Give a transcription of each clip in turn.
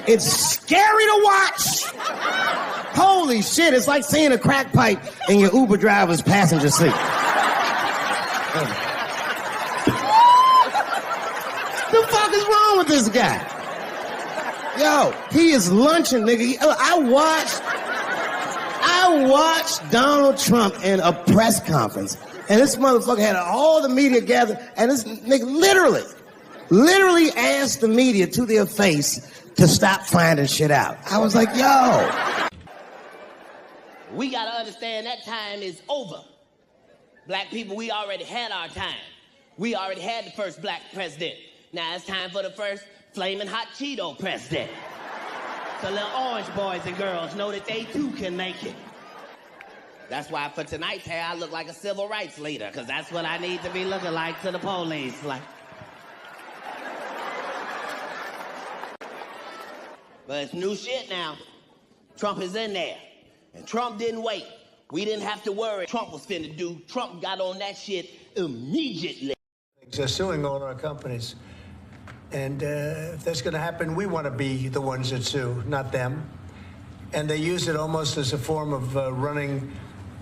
It's scary to watch. Holy shit, it's like seeing a crack pipe in your Uber driver's passenger seat. The fuck is wrong with this guy? Yo, he is lunching, nigga. I watched Donald Trump in a press conference, and this motherfucker had all the media gathered, and this nigga literally asked the media to their face to stop finding shit out. I was like, yo. We gotta understand that time is over. Black people, we already had our time. We already had the first black president. Now it's time for the first flaming hot Cheeto president. So little orange boys and girls know that they too can make it. That's why for tonight's hair, I look like a civil rights leader, because that's what I need to be looking like to the police. Like. But it's new shit now. Trump is in there. And Trump didn't wait. We didn't have to worry. Trump was finna do. Trump got on that shit immediately. They're suing all our companies. And if that's going to happen, we want to be the ones that sue, not them. And they use it almost as a form of running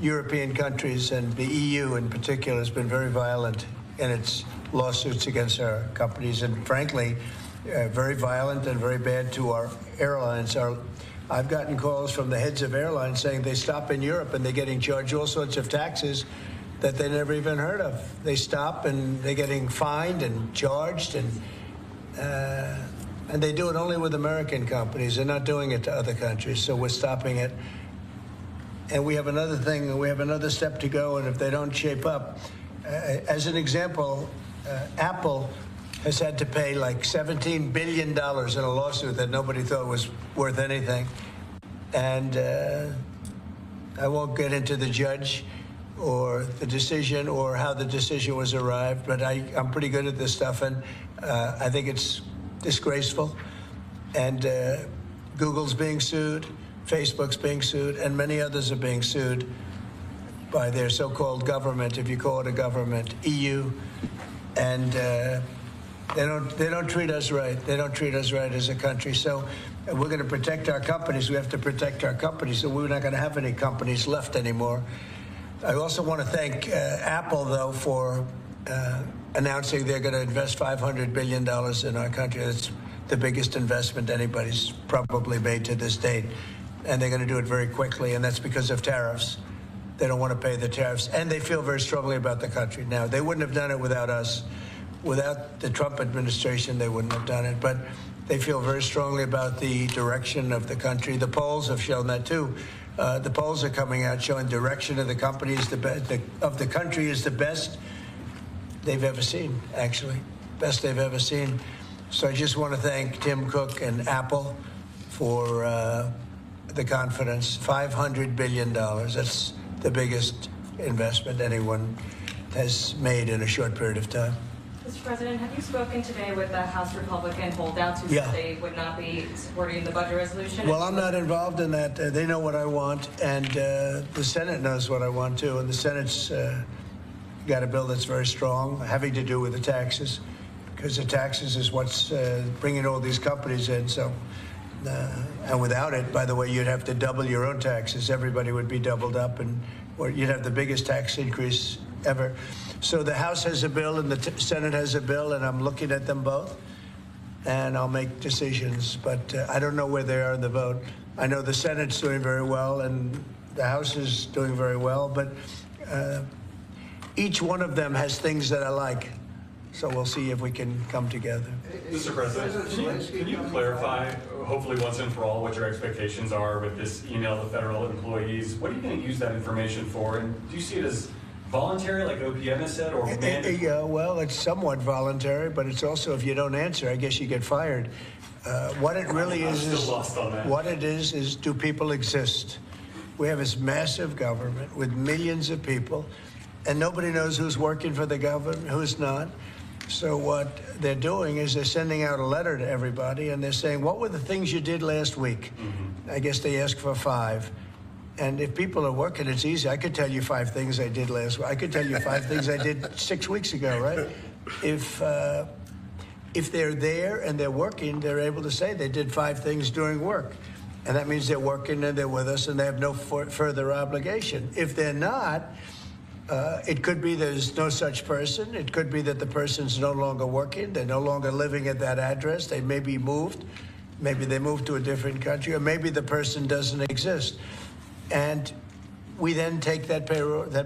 European countries, and the EU in particular has been very violent in its lawsuits against our companies, and frankly, very violent and very bad to our airlines. I've gotten calls from the heads of airlines saying they stop in Europe and they're getting charged all sorts of taxes that they never even heard of. They stop and they're getting fined and charged, and they do it only with American companies. They're not doing it to other countries, so we're stopping it. And we have another thing, we have another step to go, and if they don't shape up, as an example, Apple has had to pay like $17 billion in a lawsuit that nobody thought was worth anything. And I won't get into the judge or the decision or how the decision was arrived, but I'm pretty good at this stuff, and I think it's disgraceful. And Google's being sued, Facebook's being sued, and many others are being sued by their so-called government, if you call it a government, EU, and they don't treat us right. They don't treat us right as a country. So we're going to protect our companies. We have to protect our companies. So we're not going to have any companies left anymore. I also want to thank Apple, though, for announcing they're going to invest $500 billion in our country. That's the biggest investment anybody's probably made to this date. And they're going to do it very quickly, and that's because of tariffs. They don't want to pay the tariffs, and they feel very strongly about the country. Now, they wouldn't have done it without us. Without the Trump administration, they wouldn't have done it. But they feel very strongly about the direction of the country. The polls have shown that, too. The polls are coming out showing direction of the company is of the country is the best they've ever seen, actually. Best they've ever seen. So I just want to thank Tim Cook and Apple for the confidence. $500 billion. That's the biggest investment anyone has made in a short period of time. Mr. President, have you spoken today with the House Republican holdouts who said they would not be supporting the budget resolution? Well, I'm not involved in that. They know what I want, and the Senate knows what I want, too. And the Senate's got a bill that's very strong, having to do with the taxes, because the taxes is what's bringing all these companies in. So, and without it, by the way, you'd have to double your own taxes. Everybody would be doubled up, and you'd have the biggest tax increase ever. So the House has a bill and the Senate has a bill, and I'm looking at them both, and I'll make decisions. But I don't know where they are in the vote. I know the Senate's doing very well, and the House is doing very well. But each one of them has things that I like. So we'll see if we can come together. Mr. President, can you clarify, hopefully once and for all, what your expectations are with this email to federal employees? What are you going to use that information for? And do you see it as voluntary, like OPM has said, or mandatory? Yeah, well, it's somewhat voluntary, but it's also, if you don't answer, I guess you get fired. What it really is, do people exist? We have this massive government with millions of people, and nobody knows who's working for the government, who's not. So what they're doing is they're sending out a letter to everybody, and they're saying, what were the things you did last week? Mm-hmm. I guess they ask for 5. And if people are working, it's easy. I could tell you 5 things I did last week. I could tell you 5 things I did 6 weeks ago, right? If if they're there and they're working, they're able to say they did 5 things during work. And that means they're working and they're with us and they have no further obligation. If they're not, it could be there's no such person. It could be that the person's no longer working. They're no longer living at that address. They may be moved. Maybe they moved to a different country, or maybe the person doesn't exist. And we then take that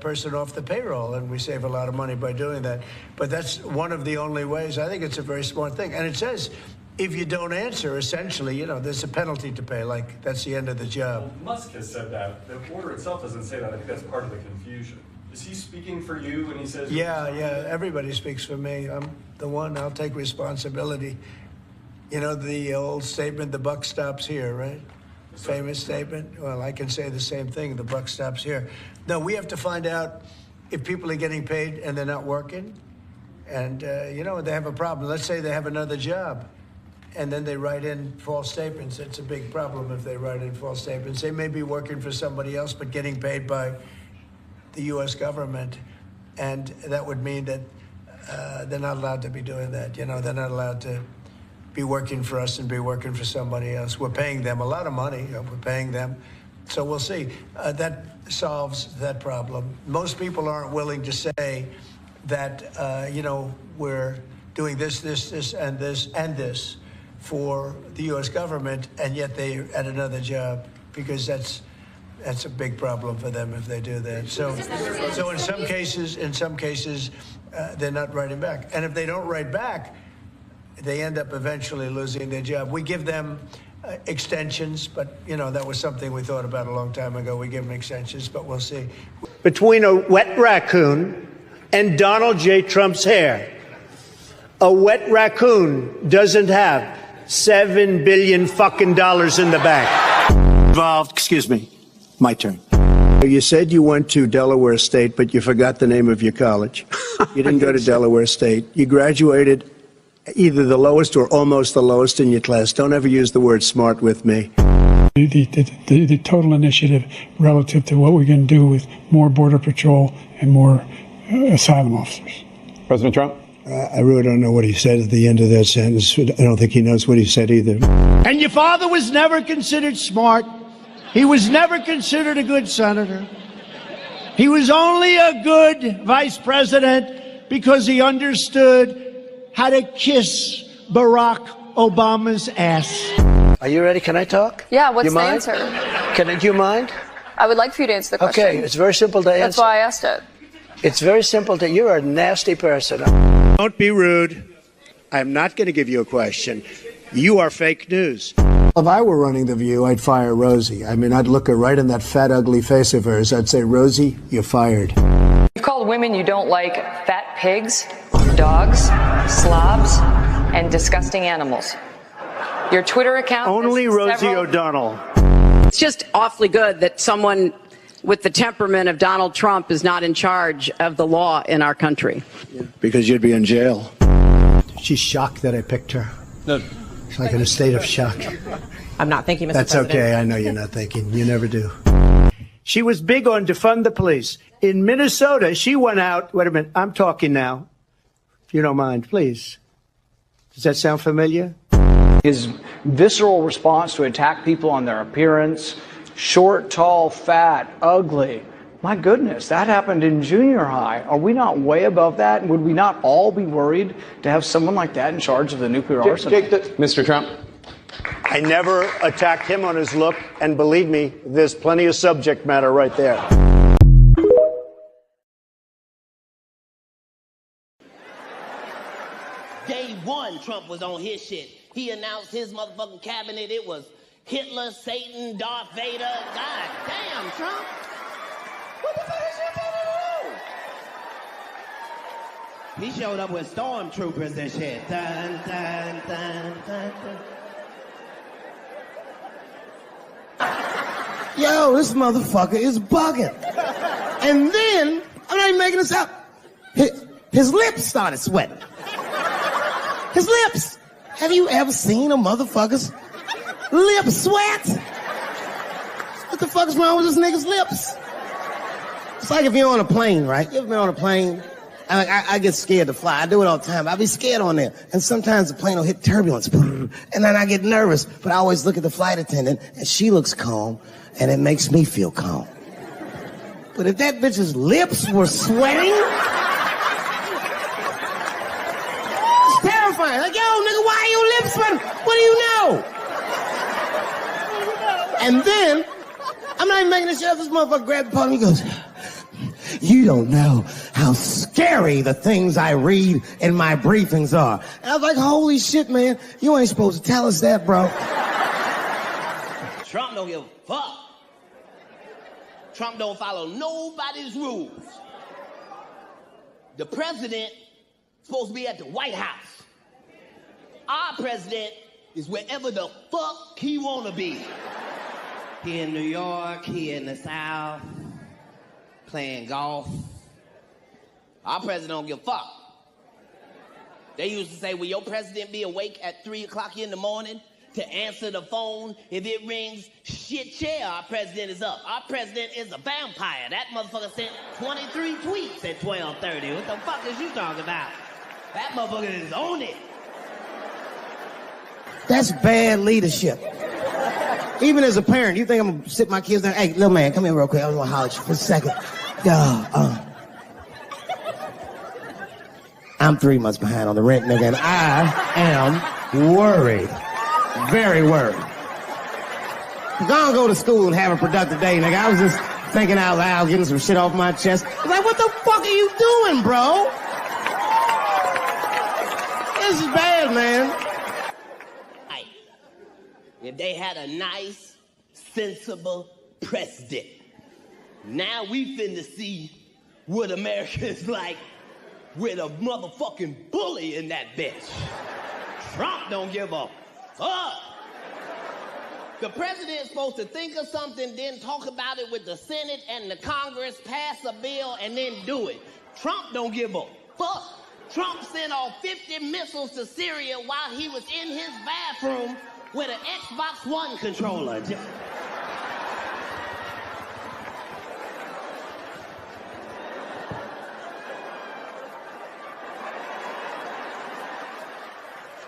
person off the payroll, and we save a lot of money by doing that. But that's one of the only ways. I think it's a very smart thing. And it says, if you don't answer, essentially, you know, there's a penalty to pay. Like, that's the end of the job. Well, Musk has said that. The order itself doesn't say that. I think that's part of the confusion. Is he speaking for you when he says... Yeah, everybody speaks for me. I'm the one. I'll take responsibility. You know, the old statement, the buck stops here, right? Famous statement. Well, I can say the same thing. The buck stops here. No, we have to find out if people are getting paid and they're not working. And, you know, they have a problem. Let's say they have another job. And then they write in false statements. It's a big problem if they write in false statements. They may be working for somebody else, but getting paid by the U.S. government. And that would mean that they're not allowed to be doing that. You know, they're not allowed to be working for us and be working for somebody else. We're paying them a lot of money. We're paying them. So we'll see. That solves that problem. Most people aren't willing to say that, you know, we're doing this, and this for the U.S. government, and yet they're at another job, because that's a big problem for them if they do that. So in some cases, they're not writing back. And if they don't write back, they end up eventually losing their job. We give them extensions, but, you know, that was something we thought about a long time ago. We give them extensions, but we'll see. Between a wet raccoon and Donald J. Trump's hair, a wet raccoon doesn't have $7 billion fucking dollars in the bank. Involved, excuse me, my turn. You said you went to Delaware State, but you forgot the name of your college. You didn't go to Delaware State. You graduated either the lowest or almost the lowest in your class. Don't ever use the word smart with me. The total initiative relative to what we're going to do with more Border Patrol and more asylum officers. President Trump? I really don't know what he said at the end of that sentence. I don't think he knows what he said either. And your father was never considered smart. He was never considered a good senator. He was only a good vice president because he understood how to kiss Barack Obama's ass. Are you ready? Can I talk? Yeah, what's the answer? Do you mind? I would like for you to answer the question. Okay, it's very simple to answer. That's why I asked it. It's very simple to... You're a nasty person. Don't be rude. I'm not going to give you a question. You are fake news. If I were running The View, I'd fire Rosie. I mean, I'd look her right in that fat, ugly face of hers. I'd say, Rosie, you're fired. You've called women you don't like fat pigs, dogs, slobs, and disgusting animals. Your Twitter account... Only Rosie O'Donnell. It's just awfully good that someone with the temperament of Donald Trump is not in charge of the law in our country. Yeah, because you'd be in jail. She's shocked that I picked her. No. She's like in a state of shock. I'm not thinking, Mr. That's President. okay. I know you're not thinking. You never do. She was big on defund the police. In Minnesota, she went out... Wait a minute. I'm talking now. If you don't mind, please. Does that sound familiar? His visceral response to attack people on their appearance, short, tall, fat, ugly. My goodness, that happened in junior high. Are we not way above that? Would we not all be worried to have someone like that in charge of the nuclear arsenal? Mr. Trump? I never attacked him on his look, and believe me, there's plenty of subject matter right there. Day one, Trump was on his shit. He announced his motherfucking cabinet. It was Hitler, Satan, Darth Vader. God damn, Trump. What the fuck is you gonna do? He showed up with stormtroopers and shit. Dun, dun, dun, dun, dun. Yo, this motherfucker is bugging. And then, I'm not even making this up, his lips started sweating. His lips. Have you ever seen a motherfucker's lip sweat? What the fuck is wrong with this nigga's lips? It's like if you're on a plane, right? You ever been on a plane I get scared to fly. I do it all the time. I be scared on there. And sometimes the plane will hit turbulence. And then I get nervous. But I always look at the flight attendant, and she looks calm, and it makes me feel calm. But if that bitch's lips were sweating, it's terrifying. Like, yo, nigga, why are your lips sweating? What do you know? And then, I'm not even making this shit up. This motherfucker grabbed the phone and he goes, you don't know how scary the things I read in my briefings are. And I was like, holy shit, man. You ain't supposed to tell us that, bro. Trump don't give a fuck. Trump don't follow nobody's rules. The president is supposed to be at the White House. Our president is wherever the fuck he wanna be. He in New York, he in the South, playing golf. Our president don't give a fuck. They used to say, will your president be awake at 3 o'clock in the morning to answer the phone? If it rings, shit, yeah, our president is up. Our president is a vampire. That motherfucker sent 23 tweets at 12:30. What the fuck is you talking about? That motherfucker is on it. That's bad leadership. Even as a parent, you think I'm gonna sit my kids down? Hey, little man, come here real quick. I want to holler at you for a second. I'm 3 months behind on the rent, nigga, and I am worried. Very worried. Gonna go to school and have a productive day, nigga. I was just thinking out loud, getting some shit off my chest. I was like, what the fuck are you doing, bro? This is bad, man. If they had a nice, sensible president. Now we finna see what America is like with a motherfucking bully in that bitch. Trump don't give a fuck. The president's supposed to think of something, then talk about it with the Senate and the Congress, pass a bill, and then do it. Trump don't give a fuck. Trump sent off 50 missiles to Syria while he was in his bathroom with an Xbox One controller.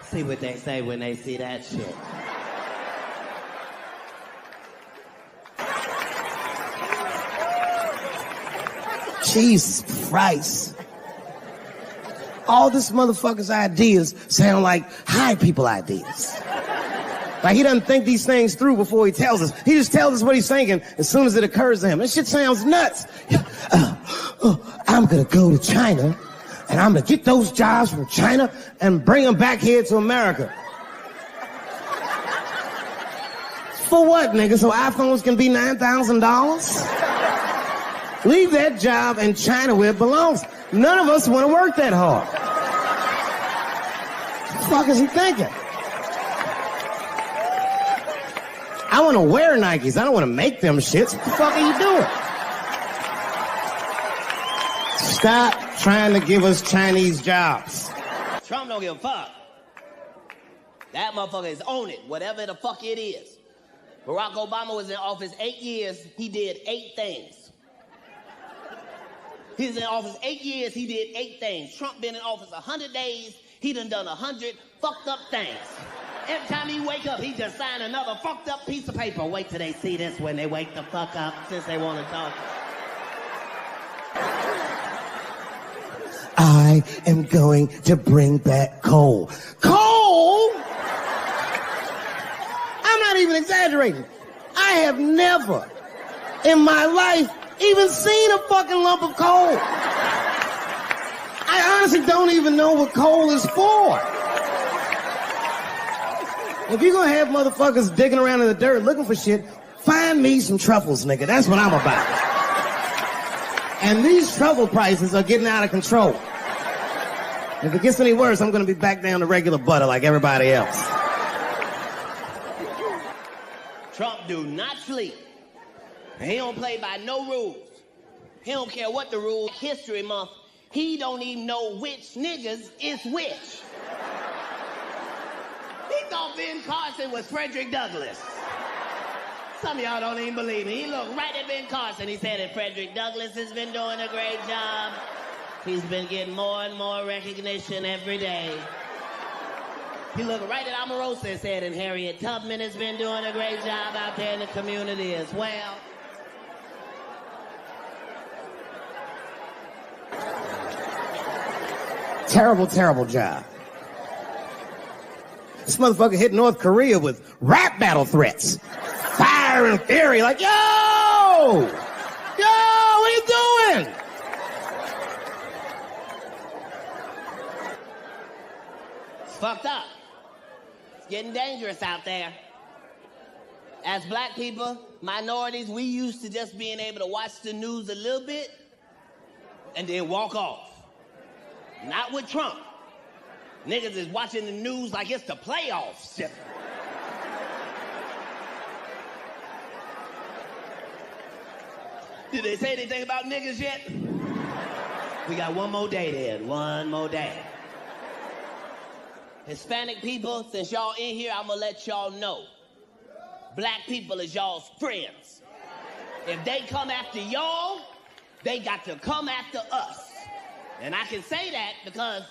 See what they say when they see that shit. Jesus Christ. All this motherfucker's ideas sound like high people ideas. Like he doesn't think these things through before he tells us. He just tells us what he's thinking as soon as it occurs to him. This shit sounds nuts. I'm gonna go to China and I'm gonna get those jobs from China and bring them back here to America. For what, nigga? So iPhones can be $9,000? Leave that job in China where it belongs. None of us want to work that hard. What the fuck is he thinking? I want to wear Nikes. I don't want to make them shits. What the fuck are you doing? Stop trying to give us Chinese jobs. Trump don't give a fuck. That motherfucker is on it, whatever the fuck it is. Barack Obama was in office 8 years. He did 8 things. He was in office 8 years. He did 8 things. Trump been in office 100 days. He done 100 fucked up things. Every time he wake up, he just signed another fucked up piece of paper. Wait till they see this when they wake the fuck up, since they want to talk. I am going to bring back coal. Coal? I'm not even exaggerating. I have never in my life even seen a fucking lump of coal. I honestly don't even know what coal is for. If you're gonna have motherfuckers digging around in the dirt looking for shit, find me some truffles, nigga. That's what I'm about. And these truffle prices are getting out of control. If it gets any worse, I'm gonna be back down to regular butter like everybody else. Trump do not sleep. He don't play by no rules. He don't care what the rules. History Month, he don't even know which niggas is which. He thought Ben Carson was Frederick Douglass. Some of y'all don't even believe me. He looked right at Ben Carson. He said that Frederick Douglass has been doing a great job. He's been getting more and more recognition every day. He looked right at Omarosa and said, and Harriet Tubman has been doing a great job out there in the community as well. Terrible, terrible job. This motherfucker hit North Korea with rap battle threats. Fire and fury, like, yo! Yo, what are you doing? It's fucked up. It's getting dangerous out there. As black people, minorities, we used to just being able to watch the news a little bit and then walk off. Not with Trump. Niggas is watching the news like it's the playoffs. Did they say anything about niggas yet? We got one more day then, one more day. Hispanic people, since y'all in here, I'm gonna let y'all know. Black people is y'all's friends. If they come after y'all, they got to come after us. And I can say that because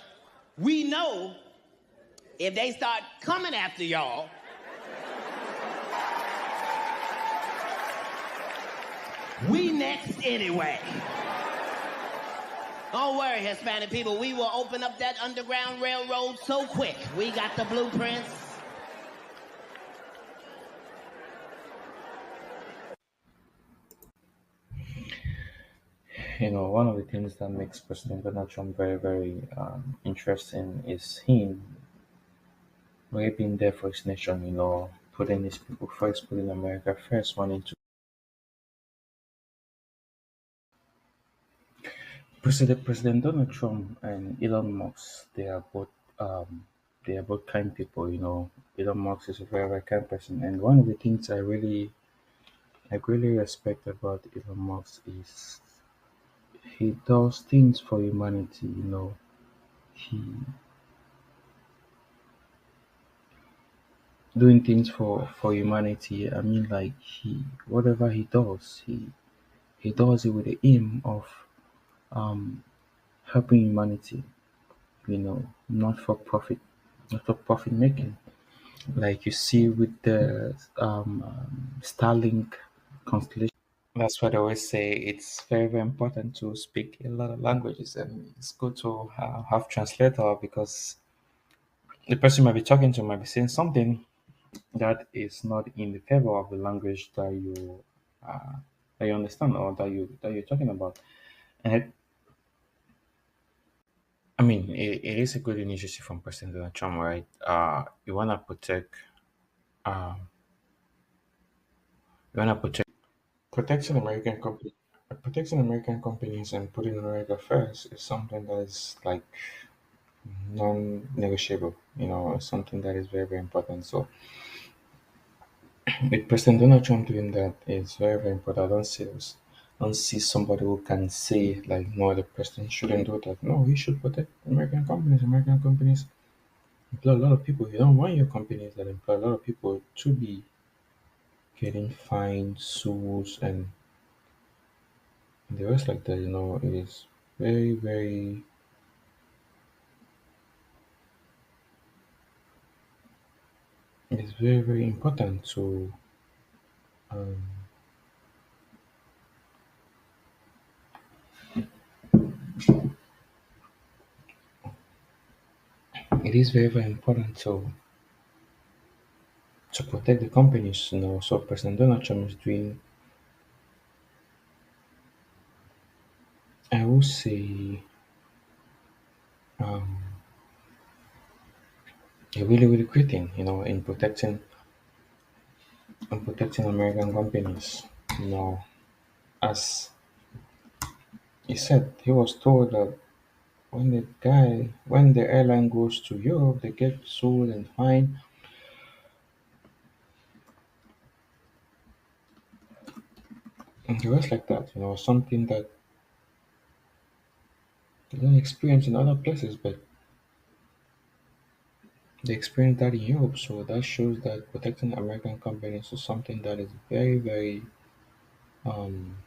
we know if they start coming after y'all, we next anyway. Don't worry, Hispanic people, we will open up that Underground Railroad so quick. We got the blueprints. One of the things that makes President Donald Trump very, very interesting is him really being there for his nation, putting his people first, putting America first, wanting to. President Donald Trump and Elon Musk, they are both kind people, Elon Musk is a very, very kind person. And one of the things I really respect about Elon Musk is he does things for humanity, He doing things for humanity. I mean, like whatever he does, he does it with the aim of helping humanity. Not for profit, not for profit making. Like you see with the Starlink constellation. That's what I always say. It's very, very important to speak a lot of languages, and it's good to have translator because the person you might be talking to might be saying something that is not in the favor of the language uh, that you understand or that you're talking about. And I mean, it is a good initiative from President Donald Trump, right? Uh, you wanna protecting protecting American companies and putting America first is something that is like non-negotiable. It's something that is very, very important. So with President Donald Trump doing that is very, very important. Don't see somebody who can say like, no, the president shouldn't do that. No, he should protect American companies. American companies employ a lot of people. You don't want your companies that employ a lot of people to be getting fined, suits, and the rest like that. It is very, very. It's very, very important to. Um, it is very, very important to protect the companies. So President Donald Trump is doing, I would say, um, a really, really great thing. In protecting American companies. As he said, he was told that when the airline goes to Europe, they get sued and fined. And the rest like that, something that they don't experience in other places, but they experience that in Europe. So that shows that protecting American companies is something that is very, very, um,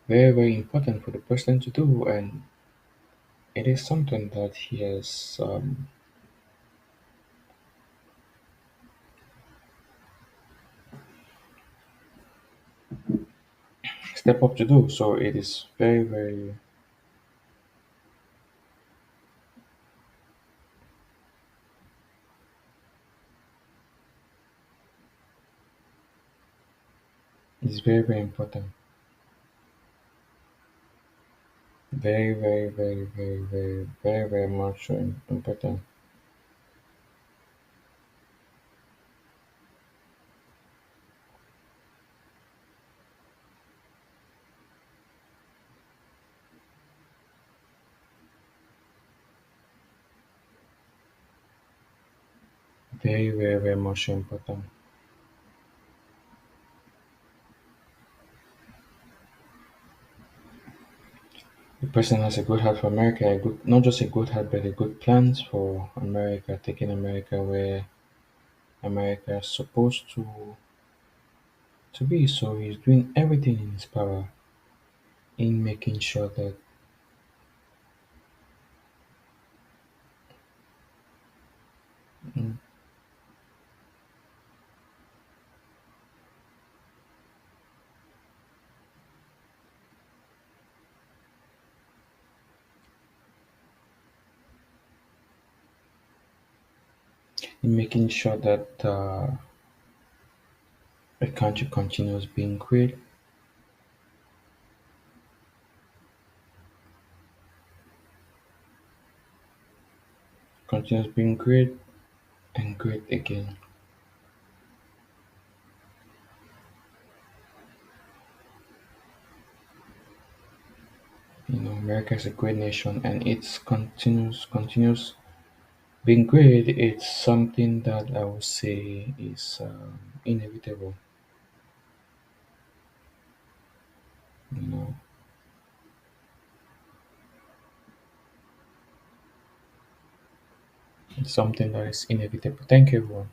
very, very important for the president to do, and it is something that he has stepped up to do. So it is very, very, it's very, very important. Very, very, very, very, very, very, very much so important. Very, very, very much so important. The president has a good heart for America, a good, not just a good heart, but a good plans for America, taking America where America is supposed to be. So he's doing everything in his power in making sure that mm, in making sure that the country continues being great, continues being great and great again. America is a great nation, and it's continues being great. It's something that I would say is inevitable. You know, it's something that is inevitable. Thank you, everyone.